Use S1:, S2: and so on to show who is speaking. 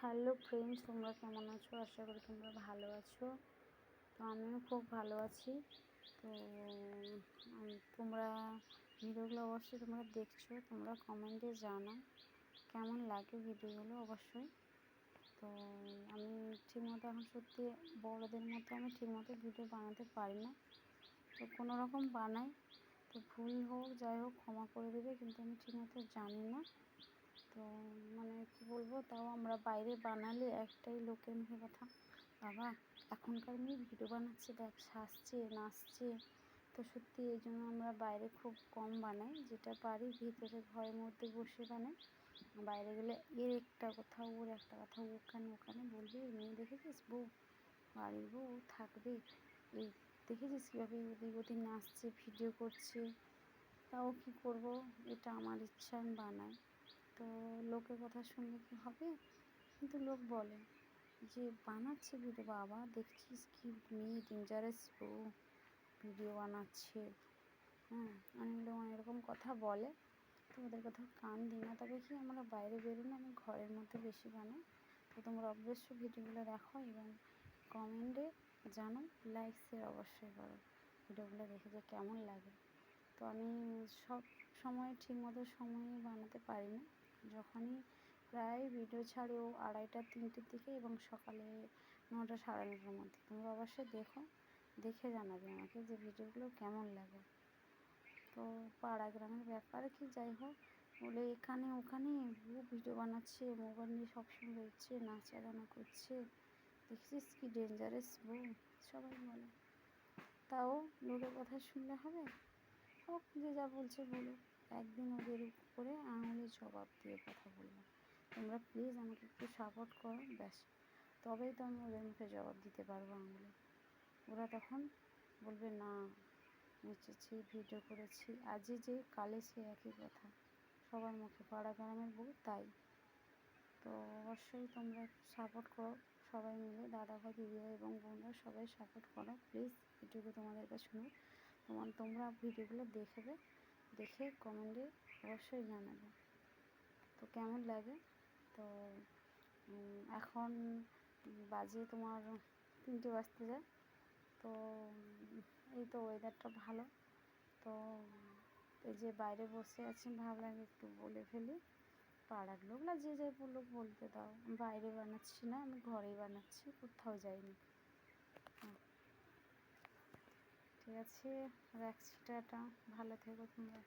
S1: Hello friends, তোমরা কেমন আছো? আশা করি তোমরা ভালো আছো। তো আমিও খুব ভালো আছি। তো তোমরা ভিডিওগুলো অবশ্যই তোমরা দেখছো, তোমরা কমেন্টে জানাও কেমন লাগে ভিডিওগুলো অবশ্যই। তো আমি ঠিকমতো এখন সত্যি বড়দের মতো আমি ঠিকমতো ভিডিও বানাতে পারি না, তো কোনো রকম বানাই। তো ভুল হোক যাই হোক ক্ষমা করে দেবে, কিন্তু আমি ঠিকমতো জানি না। তো মানে কী বলবো, তাও আমরা বাইরে বানালে একটাই লোকের মুখে কথা, বাবা এখনকার মেয়ে ভিডিও বানাচ্ছে, দেখ সাজছে নাচছে। তো সত্যি এই জন্য আমরা বাইরে খুব কম বানাই, যেটা পারি ভিতরে ঘরের মধ্যে বসে বানাই। বাইরে গেলে এর একটা কথা ওর একটা কথা, ওখানে বলবে মেয়ে দেখেছিস বউ, বাড়ির বউ থাকবে, এই দেখেছিস কীভাবে ওদিক ওদিক নাচছে ভিডিও করছে। তাও কী করব, এটা আমার ইচ্ছা, আমি বানাই। তো লোকের কথা শুনলে কি হবে? কিন্তু লোক বলে যে বানাচ্ছে ভিডিও, বাবা দেখছিস কি মেয়ে ডেঞ্জারাস বউ ভিডিও বানাচ্ছে। অনেক লোক অনেক রকম কথা বলে, তো ওদের কথা কান দিই না। তবে কি আমরা বাইরে বেরোই না, আমি ঘরের মধ্যে বেশি বানাই। তো তোমরা অবশ্যই ভিডিওগুলো দেখো এবং কমেন্টে জানো, লাইক শেয়ার অবশ্যই করো ভিডিওগুলো দেখে যে কেমন লাগে। তো আমি সব সময় ঠিকমতো সময়ে বানাতে পারি না, যখনই প্রায় ভিডিও ছাড়ি ও 2:30 3টের দিকে এবং সকালে 9টা 9:30টার মধ্যে। তোমরা অবশ্যই দেখে জানাবে আমাকে যে ভিডিওগুলো কেমন লাগে। তো পাড়া গ্রামের ব্যাপার কি যাই হোক, বলে এখানে ওখানে ভিডিও বানাচ্ছে, মোবাইল নিয়ে সবসময় রয়েছে, নাচা গানা করছে, দেখছিস কি ডেঞ্জারাস বউ, সবাই বলে। তাও লোকের কথা শুনলে হবে? হোক, যে যা বলছে বলুক, একদিন ওদের উপরে আঙুলে জবাব দিয়ে কথা বলবো। তোমরা প্লিজ আমাকে একটু সাপোর্ট করো, ব্যাস, তবেই তো আমি ওদের মুখে জবাব দিতে পারবো আঙুলে। ওরা তখন বলবে না, নেচেছি ভিডিও করেছি, আজই যে কালে সে একই কথা, সবার মুখে পাড়া গ্রামের বউ তাই। তো অবশ্যই তোমরা সাপোর্ট করো, সবাই মিলে দাদা ভাই দিদিভাই এবং বোনরা সবাই সাপোর্ট করো প্লিজ। ভিডিওগুলো তোমাদের কাছে শুনো, তোমরা ভিডিওগুলো দেখে কমেন্টে অবশ্যই জানাবে তো কেমন লাগে। তো এখন বাজে তোমার 3টে বাজতে যায়। তো এই তো ওয়েদারটা ভালো, তো এই যে বাইরে বসে আছি, ভাবলাম একটু বলে ফেলি। পাড়ার লোকরা যে যাই লোক বলতে দাও, বাইরে বানাচ্ছি না, আমি ঘরেই বানাচ্ছি, কোথাও যাইনি। ঠিক আছে, রাখছি, টাটা, ভালো থেকো তোমরা।